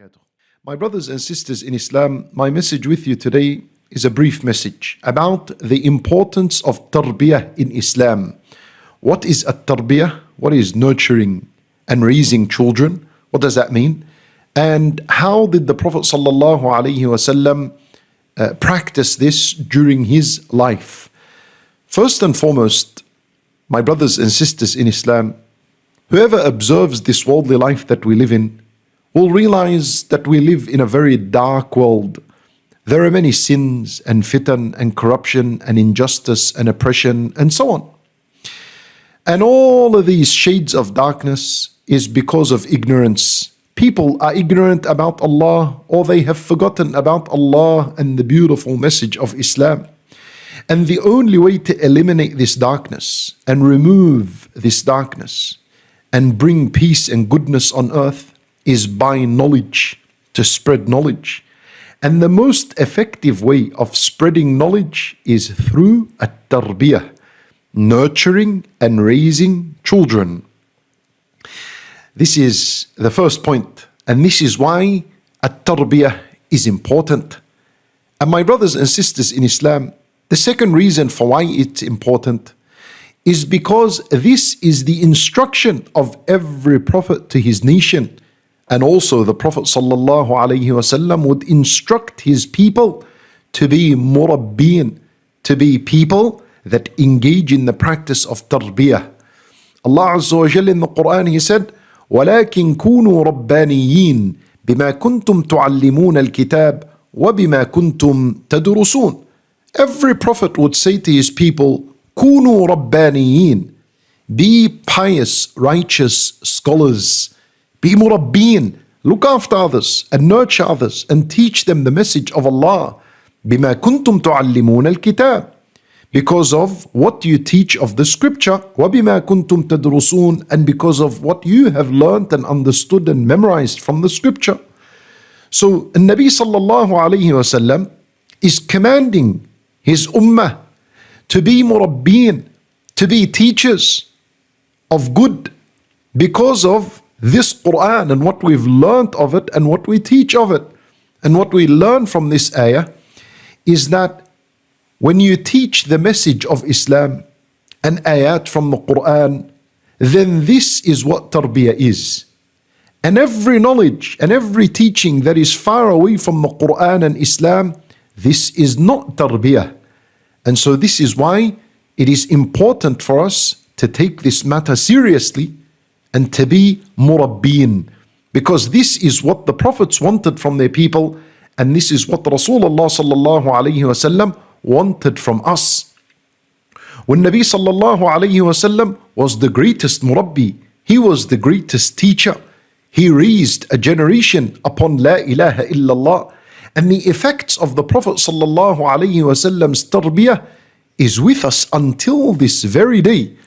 wabarakatuh. My brothers and sisters in Islam, my message with you today is a brief message about the importance of Tarbiyah in Islam. What is Tarbiyah? What is nurturing and raising children? What does that mean? And how did the Prophet ﷺ practice this during his life? First and foremost, my brothers and sisters in Islam, whoever observes this worldly life that we live in will realize that we live in a very dark world. There are many sins and fitan and corruption and injustice and oppression and so on. And all of these shades of darkness is because of ignorance. People are ignorant about Allah, or they have forgotten about Allah and the beautiful message of Islam. And the only way to eliminate this darkness and remove this darkness and bring peace and goodness on earth is by knowledge, to spread knowledge. And the most effective way of spreading knowledge is through Tarbiyah, nurturing and raising children. This is the first point, and this is why Tarbiyah is important. And my brothers and sisters in Islam, the second reason for why it's important is because this is the instruction of every prophet to his nation. And also the Prophet ﷺ would instruct his people to be murabbin, to be people that engage in the practice of tarbiyah. Allah Azza wa Jalla in the Qur'an, He said, وَلَكِنْ كُونُوا رَبَّانِيِّينَ بِمَا كُنْتُمْ تُعَلِّمُونَ الْكِتَابَ وَبِمَا كُنْتُمْ تَدْرُسُونَ. Every prophet would say to his people, كُونُوا رَبَّانِيِّينَ, be pious, righteous scholars. Be murabbin, look after others and nurture others and teach them the message of Allah. بِمَا كُنْتُمْ تُعَلِّمُونَ الْكِتَابِ, because of what you teach of the scripture. وَبِمَا كُنْتُمْ تَدْرُسُونَ, and because of what you have learned and understood and memorized from the scripture. So Nabi sallallahu alayhi wasallam is commanding his ummah to be murabbin, to be teachers of good, because of this Qur'an and what we've learned of it and what we teach of it. And what we learn from this ayah is that when you teach the message of Islam and ayat from the Qur'an, then this is what tarbiyah is. And every knowledge and every teaching that is far away from the Qur'an and Islam, this is not tarbiyah. And so this is why it is important for us to take this matter seriously and to be murabbin, because this is what the prophets wanted from their people, and this is what Rasulullah sallallahu alayhi wasallam wanted from us. When Nabi sallallahu alayhi wasallam was the greatest murabbi, he was the greatest teacher. He raised a generation upon La ilaha illallah, and the effects of the Prophet sallallahu alayhi wasallam's tarbiyah is with us until this very day.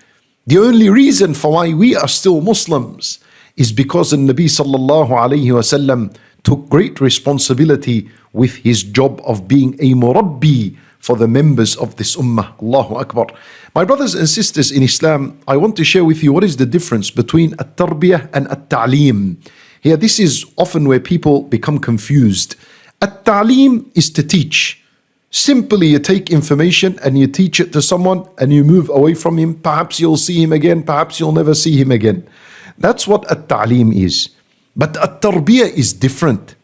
The only reason for why we are still Muslims is because the Nabi sallallahu alayhi wasallam took great responsibility with his job of being a murabbi for the members of this ummah. Allahu Akbar. My brothers and sisters in Islam, I want to share with you what is the difference between at-tarbiyah and at-ta'lim. Here, this is often where people become confused. At-ta'lim is to teach. Simply you take information and you teach it to someone and you move away from him. Perhaps you'll see him again, perhaps you'll never see him again. That's what at-ta'lim is. But at-tarbiyah is different.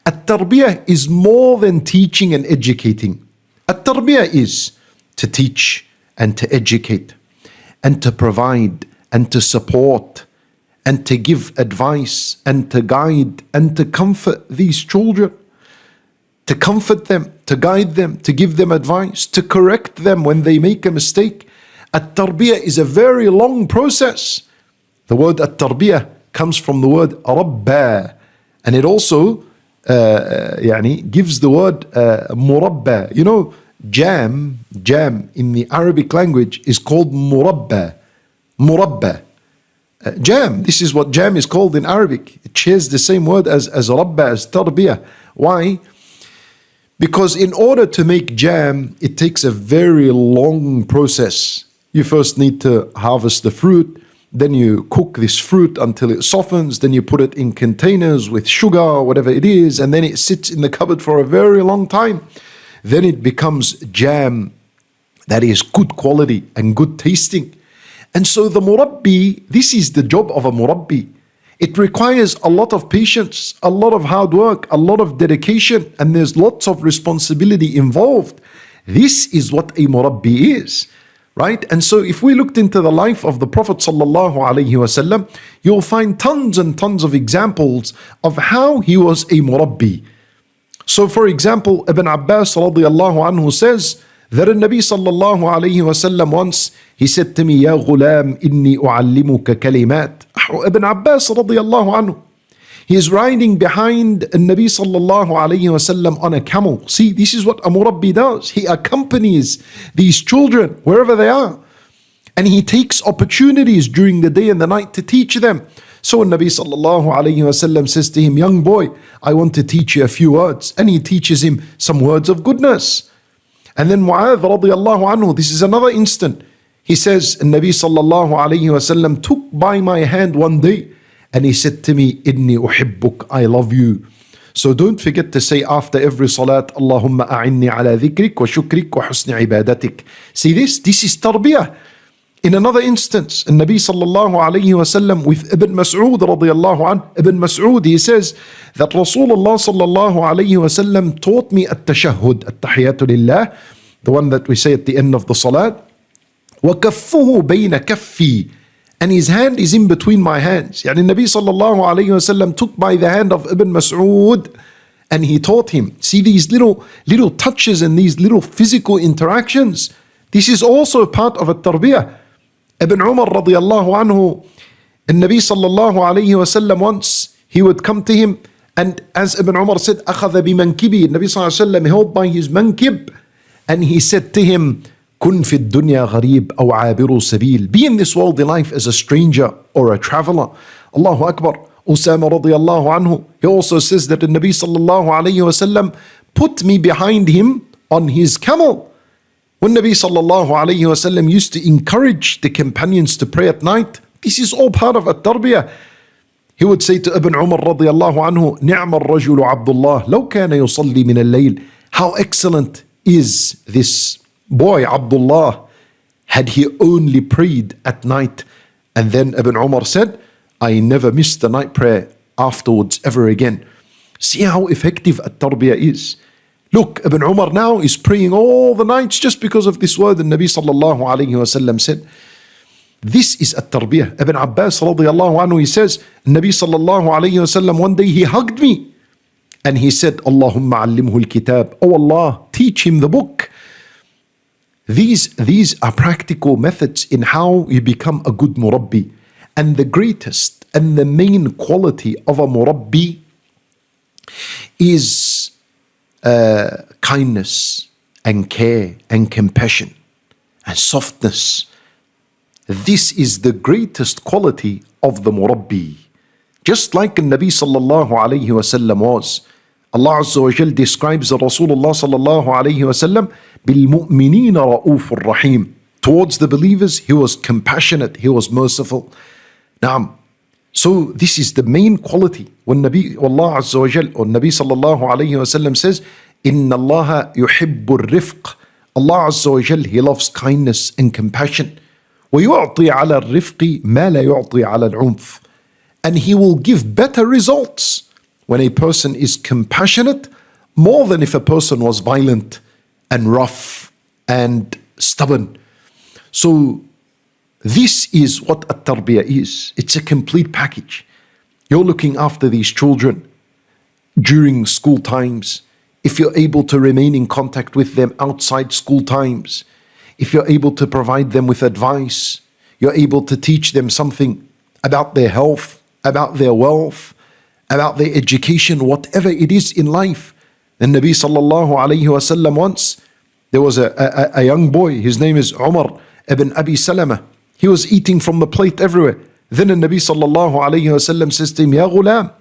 At-tarbiyah is more than teaching and educating. At-tarbiyah is to teach and to educate and to provide and to support and to give advice and to guide and to comfort these children. To comfort them, to guide them, to give them advice, to correct them when they make a mistake. At-tarbiyah is a very long process. The word at-tarbiyah comes from the word rabba, and it also gives the word murabba. You know, jam in the Arabic language is called murabba. Murabba. Jam, this is what jam is called in Arabic. It shares the same word as rabba, as tarbiyah. Why? Because in order to make jam, it takes a very long process. You first need to harvest the fruit, then you cook this fruit until it softens, then you put it in containers with sugar or whatever it is, and then it sits in the cupboard for a very long time. Then it becomes jam that is good quality and good tasting. And so the murabbi, this is the job of a murabbi. It requires a lot of patience, a lot of hard work, a lot of dedication, and there's lots of responsibility involved. This is what a murabbi is. Right? And so if we looked into the life of the Prophet sallallahu alaihi wasallam, you'll find tons and tons of examples of how he was a murabbi. So for example, Ibn Abbas radiallahu anhu says that the Nabi sallallahu alaihi wasallam once, he said to me, Ya ghulam, inni u'allimuka kalimat. Ibn Abbas radiallahu anhu, he is riding behind the Nabi sallallahu alayhi wasallam on a camel. See, this is what a murabbi does. He accompanies these children wherever they are. And he takes opportunities during the day and the night to teach them. So Nabi sallallahu alayhi wasallam says to him, young boy, I want to teach you a few words. And he teaches him some words of goodness. And then Mu'adh radiallahu anhu, this is another instant. He says, Nabi sallallahu alayhi wasallam took by my hand one day, and he said to me, Inni uhibbuk, I love you. So don't forget to say after every salat, Allahumma a'inni ala dhikrik wa shukrik wa husni ibadatik. See this? This is tarbiyah. In another instance, the Nabi sallallahu alayhi wasallam with Ibn Mas'ud radiyallahu anh, Ibn Mas'ud, he says that Rasulullah sallallahu alayhi wasallam taught me at-tashahhud, at-tahiyatu lillah, the one that we say at the end of the salat, wa kaffuhu bayna kaffi, and his hand is in between my hands. Yani Nabi sallallahu alayhi wasallam took by the hand of Ibn Mas'ud and he taught him. See these little touches and these little physical interactions. This is also part of a tarbiyah. Ibn Umar radiyallahu anhu, and Nabi sallallahu alayhi wasallam once, he would come to him, and as Ibn Umar said, أخذ بمنكبي, Nabi sallallahu alayhi wasallam held by his mankib, and he said to him, كن في الدنيا غريب أو عابر سبيل. Be in this worldly life as a stranger or a traveler. Allahu Akbar. Usama radiallahu anhu, he also says that the Nabi sallallahu alayhi wasallam put me behind him on his camel. When Nabi sallallahu alayhi wasallam used to encourage the companions to pray at night, this is all part of at-tarbiyah. He would say to Ibn Umar radiallahu anhu, نعم الرجل عبد الله لو كان يصلي من الليل. How excellent is this boy Abdullah, had he only prayed at night. And then Ibn Umar said, I never missed the night prayer afterwards ever again. See how effective at-tarbiyah is. Look, Ibn Umar now is praying all the nights just because of this word the Nabi sallallahu alayhi wasallam said. This is at-tarbiyah. Ibn Abbas radiyallahu anhu, he says, Nabi sallallahu alayhi wasallam, one day he hugged me and he said, Allahumma allimhu al-kitab. Oh Allah, teach him the book. These are practical methods in how you become a good murabbi. And the greatest and the main quality of a murabbi is kindness and care and compassion and softness. This is the greatest quality of the murabbi. Just like the Nabi sallallahu alayhi wasallam was. Allah Azza wa Jal describes Rasulullah sallallahu alayhi wasallam بِالْمُؤْمِنِينَ رَؤُوفٌ rahim. Towards the believers, he was compassionate, he was merciful. Now, so this is the main quality. When Allah Azza wa Jal, or Nabi sallallahu alayhi wasallam says, إِنَّ اللَّهَ يُحِبُّ الرِّفْقِ. Allah Azza wa Jal, he loves kindness and compassion. وَيُعْطِي عَلَى الرِّفْقِ مَا لَا يُعْطِي عَلَى الْعُنْفِ. And he will give better results when a person is compassionate more than if a person was violent and rough and stubborn. So this is what at-tarbiyah is. It's a complete package. You're looking after these children during school times. If you're able to remain in contact with them outside school times, if you're able to provide them with advice, you're able to teach them something about their health, about their wealth, about their education, whatever it is in life. The Nabi sallallahu alayhi wasallam once, there was a young boy, his name is Umar ibn Abi Salama. He was eating from the plate everywhere. Then the Nabi sallallahu alayhi wasallam says to him, Ya ghulam,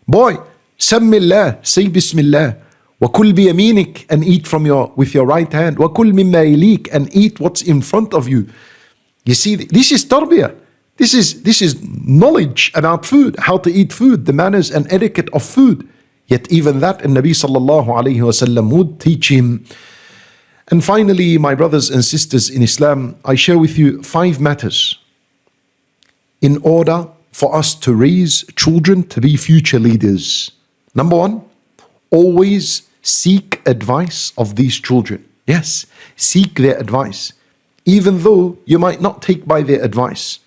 boy, sammillah, say bismillah, wa kul biyaminik, and eat with your right hand, wa kul mimma ilik, and eat what's in front of you. You see, this is tarbiyah. This is knowledge about food, how to eat food, the manners and etiquette of food. Yet even that, the Nabi sallallahu alayhi wasallam would teach him. And finally, my brothers and sisters in Islam, I share with you 5 matters in order for us to raise children to be future leaders. Number 1, always seek advice of these children. Yes, seek their advice. Even though you might not take by their advice,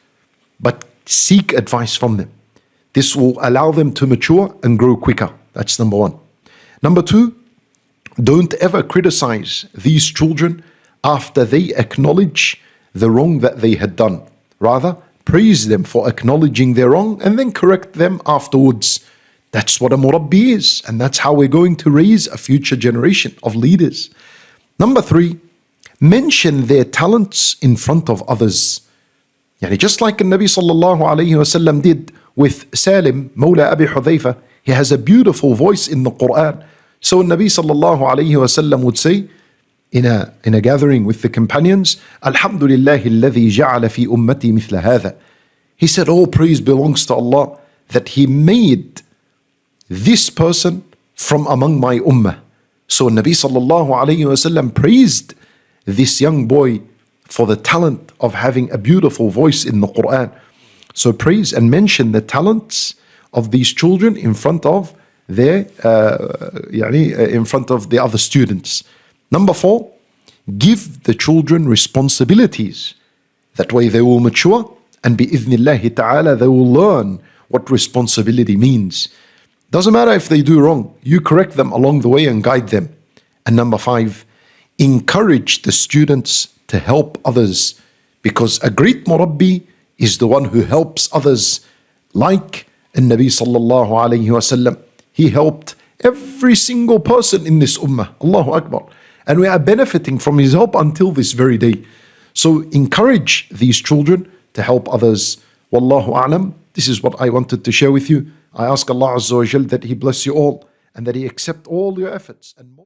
but seek advice from them. This will allow them to mature and grow quicker. That's number 1. Number 2, don't ever criticize these children after they acknowledge the wrong that they had done. Rather, praise them for acknowledging their wrong and then correct them afterwards. That's what a murabbi is, and that's how we're going to raise a future generation of leaders. Number 3, mention their talents in front of others. Yani just like the Nabi sallallahu alayhi wasallam did with Salim, Mawla Abi Hudhayfa, he has a beautiful voice in the Qur'an. So Nabi sallallahu alayhi wasallam would say in a gathering with the companions, Alhamdulillahi alladhi ja'ala fi ummati mithla hadha. He said, all praise belongs to Allah that He made this person from among my ummah. So Nabi sallallahu alayhi wasallam praised this young boy for the talent of having a beautiful voice in the Qur'an. So praise and mention the talents of these children in front of their, in front of the other students. Number 4, give the children responsibilities. That way they will mature and bi-idhnillahi ta'ala they will learn what responsibility means. Doesn't matter if they do wrong, you correct them along the way and guide them. And number 5, encourage the students to help others, because a great murabbi is the one who helps others, like Nabi sallallahu alayhi wasallam. He helped every single person in this ummah. Allahu Akbar. And we are benefiting from his help until this very day. So encourage these children to help others. Wallahu a'lam. This is what I wanted to share with you. I ask Allah Azza wa Jal that He bless you all and that He accept all your efforts and more.